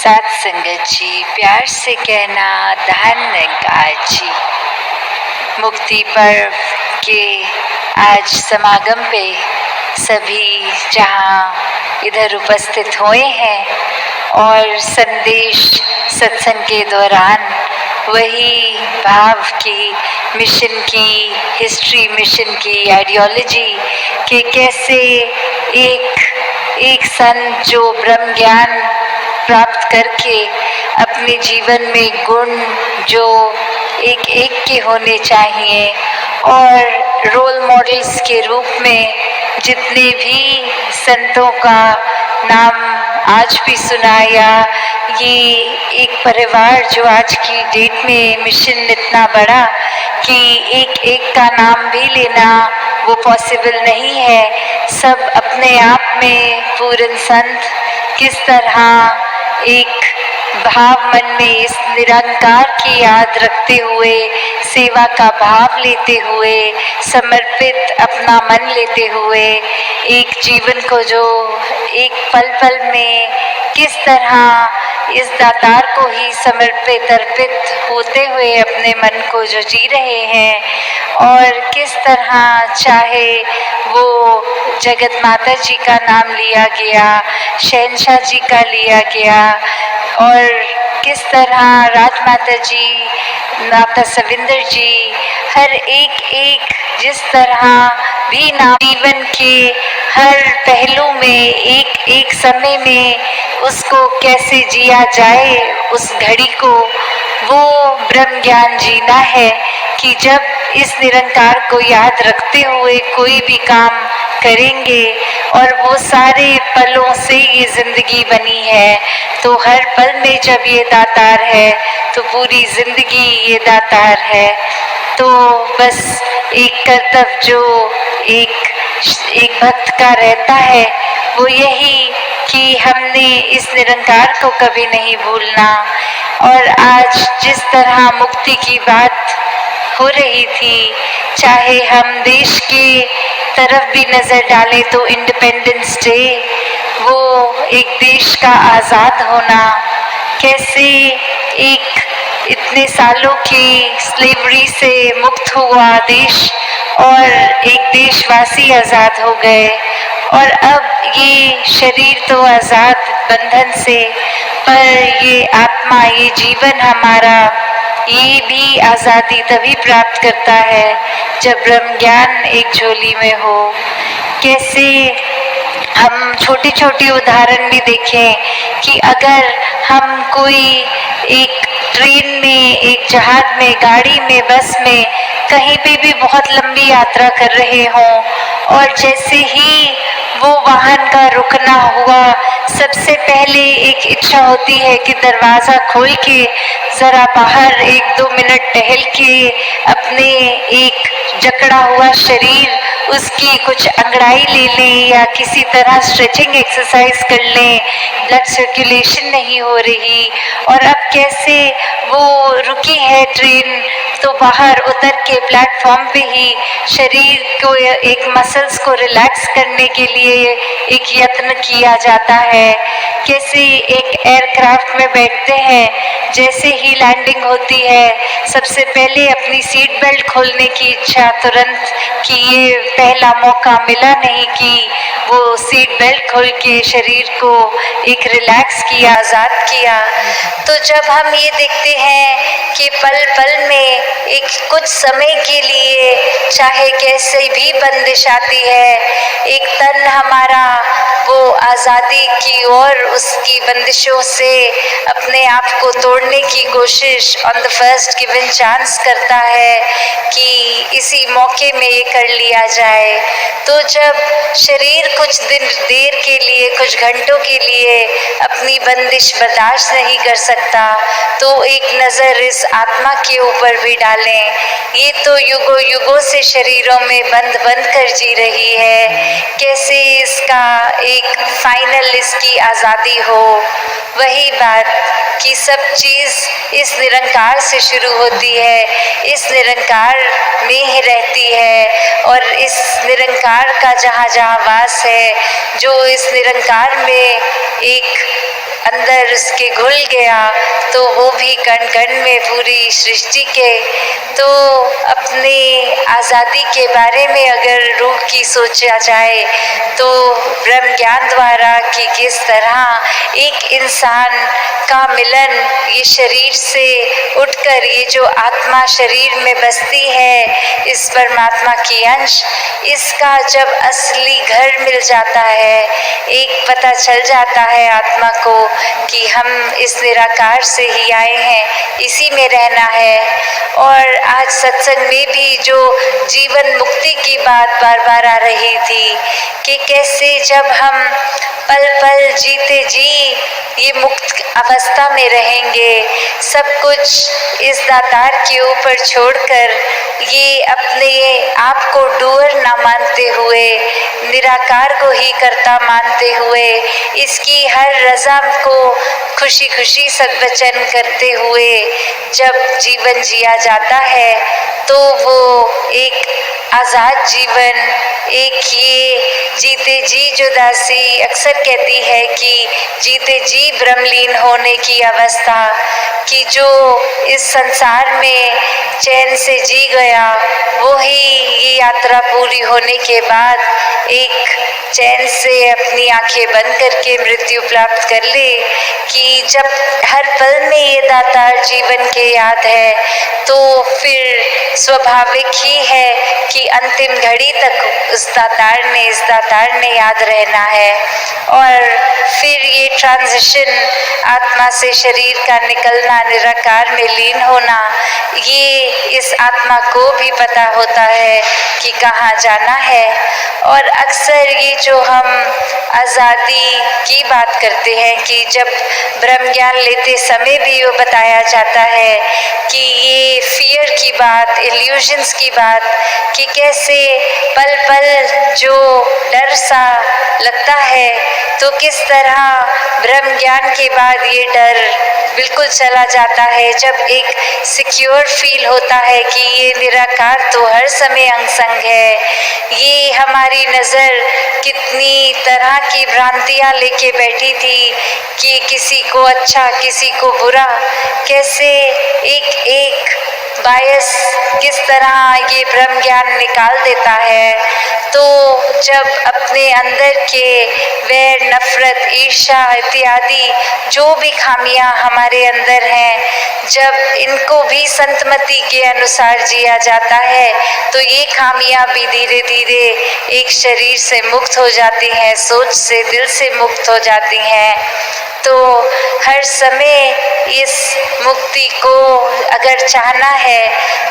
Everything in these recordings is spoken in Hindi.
साथ संगत जी, प्यार से कहना धन्यकार जी। मुक्ति पर्व के आज समागम पे सभी जहाँ इधर उपस्थित हुए हैं और संदेश सत्संग के दौरान वही भाव की, मिशन की हिस्ट्री, मिशन की आइडियोलॉजी कि कैसे एक संत जो ब्रह्म ज्ञान प्राप्त करके अपने जीवन में गुण जो एक एक के होने चाहिए और रोल मॉडल्स के रूप में जितने भी संतों का नाम आज भी सुनाया, ये एक परिवार जो आज की डेट में मिशन इतना बड़ा कि एक एक का नाम भी लेना वो पॉसिबल नहीं है। सब अपने आप में पूर्ण संत किस तरह एक भाव मन में इस निरंकार की याद रखते हुए, सेवा का भाव लेते हुए, समर्पित अपना मन लेते हुए एक जीवन को जो एक पल पल में किस तरह इस दातार को ही समर्पित अर्पित होते हुए अपने मन को जो जी रहे हैं और किस तरह चाहे वो जगत माता जी का नाम लिया गया, शहंशाह जी का लिया गया और किस तरह राजमाता जी, माता सविंदर जी, हर एक जिस तरह भी नाम जीवन के हर पहलू में एक एक समय में उसको कैसे जिया जाए, उस घड़ी को वो ब्रह्म ज्ञान जीना है कि जब इस निरंकार को याद रखते हुए कोई भी काम करेंगे और वो सारे पलों से ये जिंदगी बनी है, तो हर पल में जब ये दातार है तो पूरी जिंदगी ये दातार है। तो बस एक कर्तव्य जो एक भक्त का रहता है वो यही कि हमने इस निरंकार को कभी नहीं भूलना। और आज जिस तरह मुक्ति की बात हो रही थी, चाहे हम देश के तरफ भी नजर डालें तो इंडिपेंडेंस डे, वो एक देश का आज़ाद होना, कैसे एक इतने सालों की स्लेवरी से मुक्त हुआ देश और एक देशवासी आज़ाद हो गए और अब ये शरीर तो आज़ाद बंधन से, पर ये आत्मा, ये जीवन हमारा, ये भी आज़ादी तभी प्राप्त करता है जब ब्रह्म ज्ञान एक झोली में हो। कैसे हम छोटी छोटी उदाहरण भी देखें कि अगर हम कोई एक ट्रेन में, एक जहाज में, गाड़ी में, बस में कहीं पे भी बहुत लंबी यात्रा कर रहे हों और जैसे ही वो वाहन का रुकना हुआ, सबसे पहले एक इच्छा होती है कि दरवाज़ा खोल के ज़रा बाहर 1-2 मिनट टहल के अपने एक जकड़ा हुआ शरीर उसकी कुछ अंगड़ाई ले लें या किसी तरह स्ट्रेचिंग एक्सरसाइज कर लें, ब्लड सर्कुलेशन नहीं हो रही। और अब कैसे वो रुकी है ट्रेन तो बाहर उतर के प्लेटफॉर्म पे ही शरीर को, एक मसल्स को रिलैक्स करने के लिए एक यत्न किया जाता है। कैसे एक एयरक्राफ्ट में बैठते हैं, जैसे ही लैंडिंग होती है सबसे पहले अपनी सीट बेल्ट खोलने की इच्छा तुरंत, कि ये पहला मौका मिला नहीं कि वो सीट बेल्ट खोल के शरीर को एक रिलैक्स किया, आज़ाद किया। तो जब हम ये देखते हैं कि पल पल में एक कुछ समय के लिए चाहे कैसे भी बंदिश आती है, एक तन हमारा वो आज़ादी की ओर उसकी बंदिशों से अपने आप को तोड़ने की कोशिश on the first given chance करता है कि इसी मौके में ये कर लिया जाए। तो जब शरीर कुछ देर के लिए, कुछ घंटों के लिए अपनी बंदिश बर्दाश्त नहीं कर सकता, तो एक नज़र इस आत्मा के ऊपर भी डालें। ये तो युगों युगों से शरीरों में बंद कर जी रही है, कैसे इसका एक फाइनल इसकी आज़ादी हो। वही बात कि सब चीज़ इस निरंकार से शुरू होती है, इस निरंकार में ही रहती है और इस निरंकार का जहाँ जहाँ वास है, जो इस निरंकार में एक अंदर उसके घुल गया तो वो भी कण कण में पूरी सृष्टि के। तो अपने आज़ादी के बारे में अगर रूह की सोचा जाए तो ब्रह्म ज्ञान द्वारा कि किस तरह एक इंसान का मिलन ये शरीर से उठकर ये जो आत्मा शरीर में बसती है इस परमात्मा की अंश, इसका जब असली घर मिल जाता है, एक पता चल जाता है आत्मा को कि हम इस निराकार से ही आए हैं, इसी में रहना है। और आज सत्संग में भी जो जीवन मुक्ति की बात बार बार आ रही थी कि कैसे जब हम पल पल जीते जी ये मुक्त अवस्था में रहेंगे, सब कुछ इस दातार के ऊपर छोड़कर ये अपने आप को डूअर ना मानते हुए निराकार को ही कर्ता मानते हुए इसकी हर रज़ा को खुशी खुशी सद्वचन करते हुए जब जीवन जिया जाता है तो वो एक आज़ाद जीवन, एक ये जीते जी जो दासी अक्सर कहती है कि जीते जी ब्रह्मलीन होने की अवस्था, कि जो इस संसार में चैन से जी गया वो ही ये यात्रा पूरी होने के बाद एक चैन से अपनी आंखें बंद करके मृत्यु प्राप्त कर ले। कि जब हर पल में ये दातार जीवन के याद है तो फिर स्वाभाविक ही है कि अंतिम घड़ी तक इस दातार ने याद रहना है। और फिर ये ट्रांजिशन आत्मा से शरीर का निकलना, निराकार में लीन होना, ये इस आत्मा को भी पता होता है कि कहाँ जाना है। और अक्सर ये जो हम आज़ादी की बात करते हैं कि जब ब्रह्म ज्ञान लेते समय भी वो बताया जाता है कि ये फियर की बात, इल्यूजन्स की बात, कि कैसे पल पल जो डर सा लगता है तो किस तरह ब्रह्म ज्ञान के बाद ये डर बिल्कुल चला जाता है, जब एक सिक्योर फील होता है कि ये निराकार तो हर समय अंग संग है। ये हमारी नज़र कितनी तरह की भ्रांतियाँ लेके बैठी थी कि किसी को अच्छा किसी को बुरा, कैसे एक एक बायस किस तरह ये ब्रह्म ज्ञान निकाल देता है। तो जब अपने अंदर के वैर, नफरत, ईर्ष्या इत्यादि जो भी खामियां हमारे अंदर हैं, जब इनको भी संतमति के अनुसार जिया जाता है तो ये खामियां भी धीरे धीरे एक शरीर से मुक्त हो जाती हैं, सोच से, दिल से मुक्त हो जाती हैं। तो हर समय इस मुक्ति को अगर चाहना है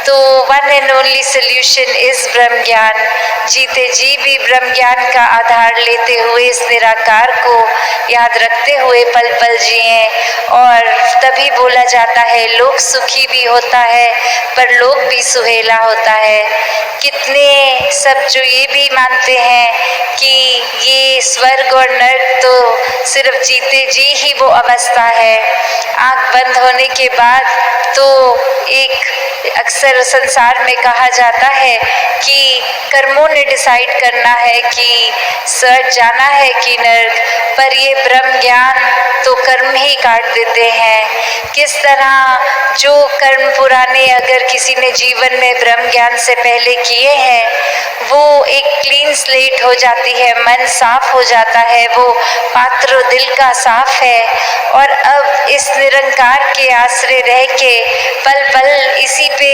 तो one and only solution is ब्रह्म ज्ञान। जीते जी भी ब्रह्म ज्ञान का आधार लेते हुए इस निराकार को याद रखते हुए पल पल जिए। और तभी बोला जाता है लोक सुखी भी होता है पर लोक भी सुहेला होता है। कितने सब जो ये भी मानते हैं कि ये स्वर्ग और नर्क तो सिर्फ जीते जी ही वो अवस्था है, आँख बंद होने के बाद तो एक अक्सर संसार में कहा जाता है कि कर्मों ने डिसाइड करना है कि स्वर्ग जाना है कि नर्क, पर ये ब्रह्म ज्ञान तो कर्म ही काट देते हैं। किस तरह जो कर्म पुराने अगर किसी ने जीवन में ब्रह्म ज्ञान से पहले किए हैं वो एक क्लीन स्लेट हो जाती है, मन साफ हो जाता है, वो पात्र दिल का साफ है। और अब इस निरंकार के आश्रय रह के पल पल इसी पे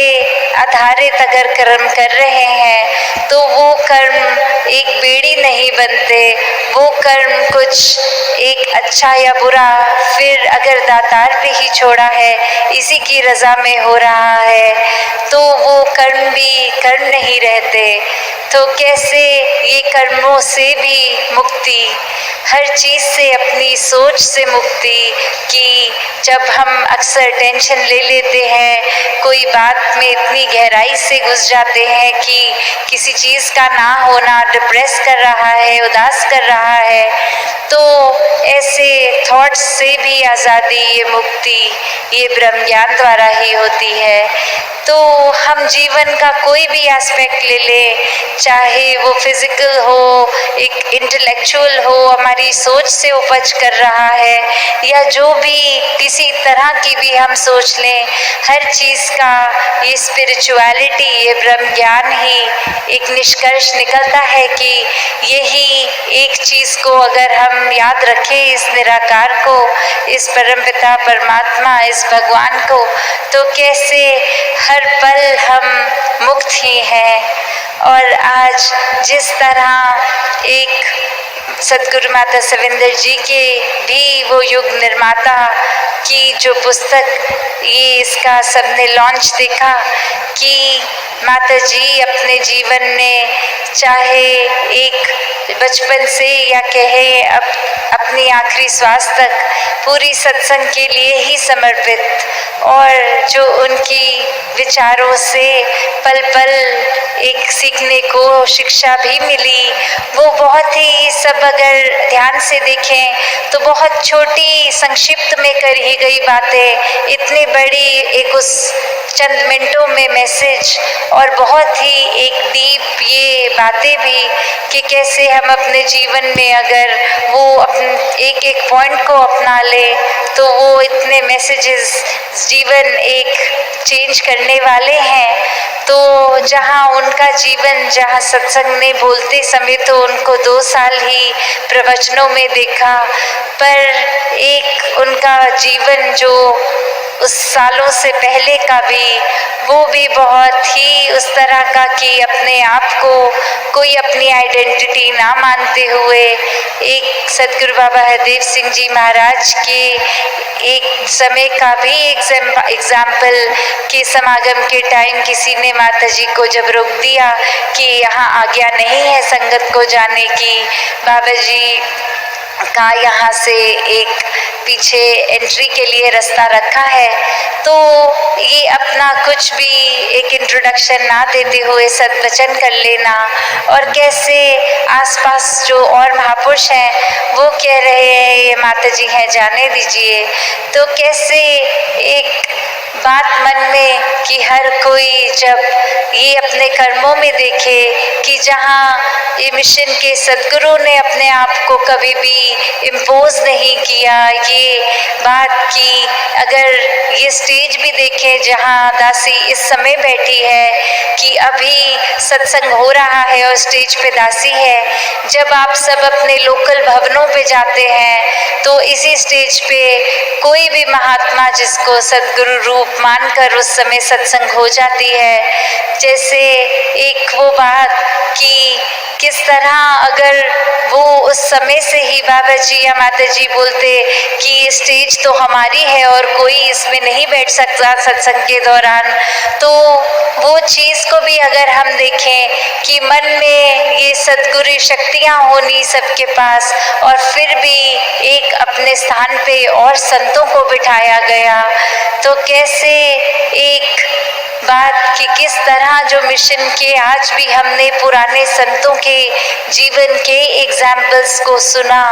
आधारित अगर कर्म कर रहे हैं तो वो कर्म एक बेड़ी नहीं बनते, वो कर्म कुछ एक अच्छा या बुरा फिर अगर दातार पे ही छोड़ा है, इसी की रज़ा में हो रहा है तो वो कर्म भी कर्म नहीं रहते। तो कैसे ये कर्मों से भी मुक्ति, हर चीज़ से अपनी सोच से मुक्ति, कि जब हम अक्सर टेंशन ले लेते हैं, कोई बात में इतनी गहराई से घुस जाते हैं कि किसी चीज़ का ना होना डिप्रेस कर रहा है, उदास कर रहा है, तो ऐसे थॉट्स से भी आज़ादी, ये मुक्ति ये ब्रह्म ज्ञान द्वारा ही होती है। तो हम जीवन का कोई भी एस्पेक्ट ले लें, चाहे वो फिजिकल हो, एक इंटेलेक्चुअल हो, हमारी सोच से उपज कर रहा है, या जो भी किसी तरह की भी हम सोच लें, हर चीज़ का ये स्पिरिचुअलिटी, ये ब्रह्म ज्ञान ही एक निष्कर्ष निकलता है कि यही एक चीज़ को अगर हम याद रखें, इस निराकार को, इस परमपिता परमात्मा, इस भगवान को, तो कैसे हर पल हम मुक्त ही हैं। और आज जिस तरह एक सदगुरु माता सविंदर जी के भी वो युग निर्माता की जो पुस्तक, ये इसका सबने लॉन्च देखा कि माता जी अपने जीवन में चाहे एक बचपन से या कहे अपनी आखिरी श्वास तक पूरी सत्संग के लिए ही समर्पित, और जो उनकी विचारों से पल पल एक सीखने को शिक्षा भी मिली, वो बहुत ही सब अगर ध्यान से देखें तो बहुत छोटी संक्षिप्त में करी गई बातें इतनी बड़ी एक उस चंद मिनटों में मैसेज, और बहुत ही एक डीप ये बातें भी कि कैसे हम अपने जीवन में अगर वो एक एक पॉइंट को अपना ले तो वो इतने मैसेजेस जीवन एक चेंज करने वाले हैं। तो जहाँ उनका जीवन, जहाँ सत्संग ने बोलते समय तो उनको 2 साल ही प्रवचनों में देखा, पर एक उनका जीवन जो उस सालों से पहले का भी, वो भी बहुत ही उस तरह का कि अपने आप को कोई अपनी आइडेंटिटी ना मानते हुए, एक सदगुरु बाबा हरदेव सिंह जी महाराज के एक समय का भी एग्जाम्पल के समागम के टाइम किसी ने माता जी को जब रोक दिया कि यहाँ आज्ञा नहीं है संगत को जाने की, बाबा जी का यहाँ से एक पीछे एंट्री के लिए रास्ता रखा है, तो ये अपना कुछ भी एक इंट्रोडक्शन ना देते हुए सद्वचन कर लेना, और कैसे आसपास जो और महापुरुष हैं वो कह रहे हैं ये माता जी हैं जाने दीजिए, तो कैसे एक बात मन में कि हर कोई जब ये अपने कर्मों में देखे कि जहाँ ये मिशन के सदगुरु ने अपने आप को कभी भी इम्पोज नहीं किया, ये बात की अगर ये स्टेज भी देखें जहाँ दासी इस समय बैठी है कि अभी सत्संग हो रहा है और स्टेज पे दासी है, जब आप सब अपने लोकल भवनों पे जाते हैं तो इसी स्टेज पे कोई भी महात्मा जिसको सदगुरु रूप मानकर उस समय सत्संग हो जाती है। जैसे एक वो बात कि किस तरह अगर वो उस समय से ही बाबा जी या माता जी बोलते कि ये स्टेज तो हमारी है और कोई इसमें नहीं बैठ सकता सत्संग के दौरान, तो वो चीज़ को भी अगर हम देखें कि मन में ये सद्गुरु शक्तियाँ होनी सबके पास, और फिर भी एक अपने स्थान पे और संतों को बिठाया गया, तो कैसे एक बात कि किस तरह जो मिशन के आज भी हमने पुराने संतों के जीवन के एग्जाम्पल्स को सुना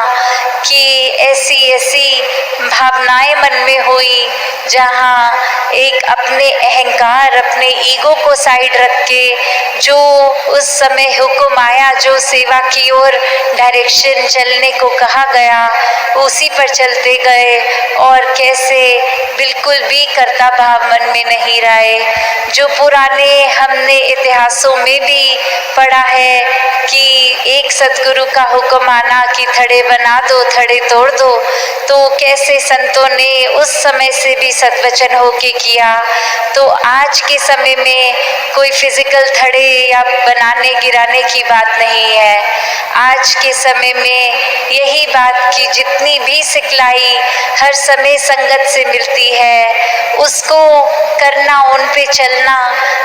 कि ऐसी ऐसी भावनाएं मन में हुई जहाँ एक अपने अहंकार, अपने ईगो को साइड रख के जो उस समय हुक्म आया, जो सेवा की ओर डायरेक्शन चलने को कहा गया, उसी पर चलते गए, और कैसे बिल्कुल भी कर्ता भाव मन में नहीं रहे। जो पुराने हमने इतिहासों में भी पढ़ा है कि एक सदगुरु का हुक्म आना कि थड़े बना दो, थड़े तोड़ दो, तो कैसे संतों ने उस समय से भी सत्वचन होके किया। तो आज के समय में कोई फिजिकल थड़े या बनाने गिराने की बात नहीं है। आज के समय में यही बात कि जितनी भी सिखलाई हर समय संगत से मिलती है उसको करना, उन पे चलना।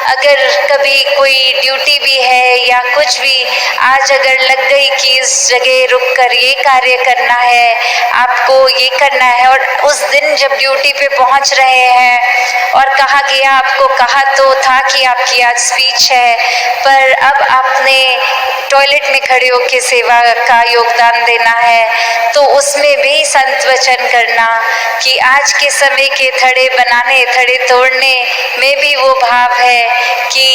अगर कभी कोई ड्यूटी भी है या कुछ भी आज अगर लग गई कि इस जगह रुक कर ये कार्य करना है, आपको ये करना है, और उस दिन जब ड्यूटी पे पहुंच रहे हैं और कहा गया, आपको कहा तो था कि आपकी आज स्पीच है, पर अब आपने टॉयलेट में खड़े होकर सेवा का योगदान देना है, तो उसमें भी संत वचन करना कि आज के समय के थड़े बनाने, थड़े तोड़ने में भी वो वो भाव है कि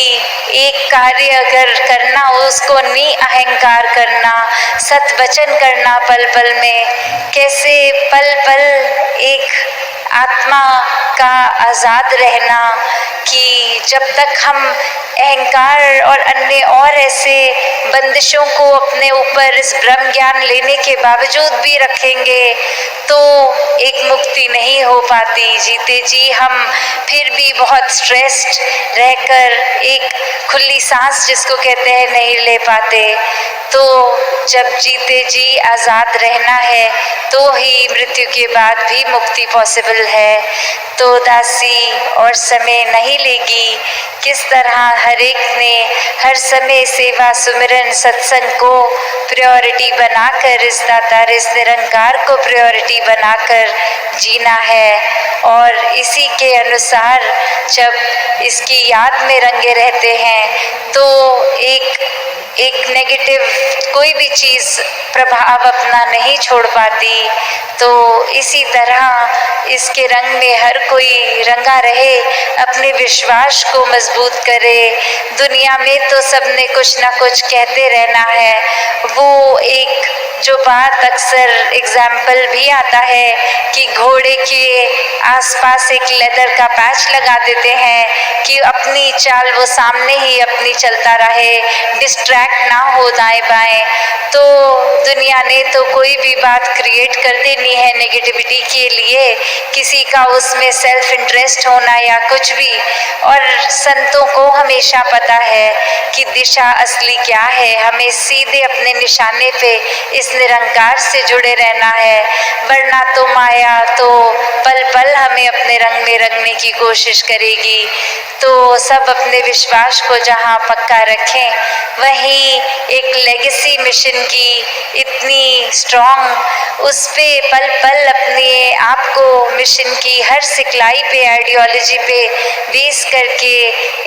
एक कार्य अगर करना हो उसको नि अहंकार करना, सत वचन करना पल पल में, कैसे पल पल एक आत्मा का आज़ाद रहना, कि जब तक हम अहंकार और अन्य और ऐसे बंदिशों को अपने ऊपर इस ब्रह्म ज्ञान लेने के बावजूद भी रखेंगे तो एक मुक्ति नहीं हो पाती। जीते जी हम फिर भी बहुत स्ट्रेस्ड रहकर एक खुली सांस जिसको कहते हैं नहीं ले पाते। तो जब जीते जी आज़ाद रहना है तो ही मृत्यु के बाद भी मुक्ति पॉसिबल है। तो दासी और समय नहीं लेगी, किस तरह हर एक ने हर समय सेवा सुमिरन सत्संग को प्रायोरिटी बनाकर, इस दातार इस निरंकार को प्रायोरिटी बनाकर जीना है। और इसी के अनुसार जब इसकी याद में रंगे रहते हैं तो एक नेगेटिव कोई भी चीज़ प्रभाव अपना नहीं छोड़ पाती। तो इसी तरह इसके रंग में हर कोई रंगा रहे, अपने विश्वास को मजबूत करे। दुनिया में तो सबने कुछ ना कुछ कहते रहना है। वो एक जो बात अक्सर एग्जाम्पल भी आता है कि घोड़े के आसपास एक लेदर का पैच लगा देते हैं कि अपनी चाल वो सामने ही अपनी चलता रहे, डिस्ट्रैक्ट ना हो दाएं बाएं। तो दुनिया ने तो कोई भी बात क्रिएट कर देनी है नेगेटिविटी के लिए, किसी का उसमें सेल्फ इंटरेस्ट होना या कुछ भी। और संतों को हमेशा पता है कि दिशा असली क्या है। हमें सीधे अपने निशाने पे इस निरंकार से जुड़े रहना है, वरना तो माया तो पल पल हमें अपने रंग में रंगने की कोशिश करेगी। तो सब अपने विश्वास को जहाँ पक्का रखें, वहीं एक लेगेसी मिशन की इतनी स्ट्रॉन्ग, उस पे पल पल अपने आप को मिशन की हर सिखलाई पे, आइडियोलॉजी पे बेस करके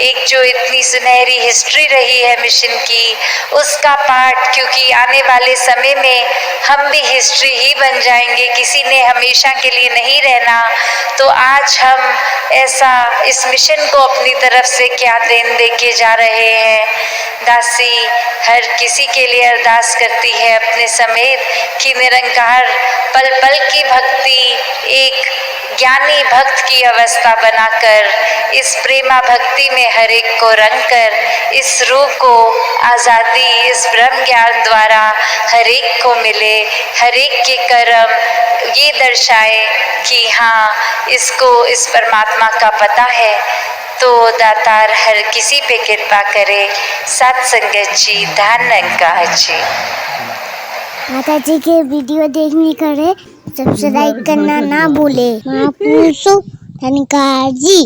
एक जो इतनी सुनहरी हिस्ट्री रही है मिशन की, उसका पार्ट, क्योंकि आने वाले समय में हम भी हिस्ट्री ही बन जाएंगे, किसी ने हमेशा के लिए नहीं रहना। तो आज हम ऐसा इस मिशन को अपनी तरफ से क्या देन दे के जा रहे हैं। दासी हर किसी के लिए अरदास करती है अपने समेत कि निरंकार पल पल की भक्ति एक ज्ञानी भक्त की अवस्था बनाकर, इस प्रेमा भक्ति में हर एक को रंग कर, इस रूह को आज़ादी इस ब्रह्म ज्ञान द्वारा हर एक को मिले। हर एक के कर्म ये दर्शाए कि हाँ इसको इस परमात्मा का पता है। तो दातार हर किसी पे कृपा करे। सत संगत जी, धन्यवाद जी। माता जी के वीडियो देखने करे सब्सक्राइब करना ना भूले। महापुरुषों धन्यवाद जी।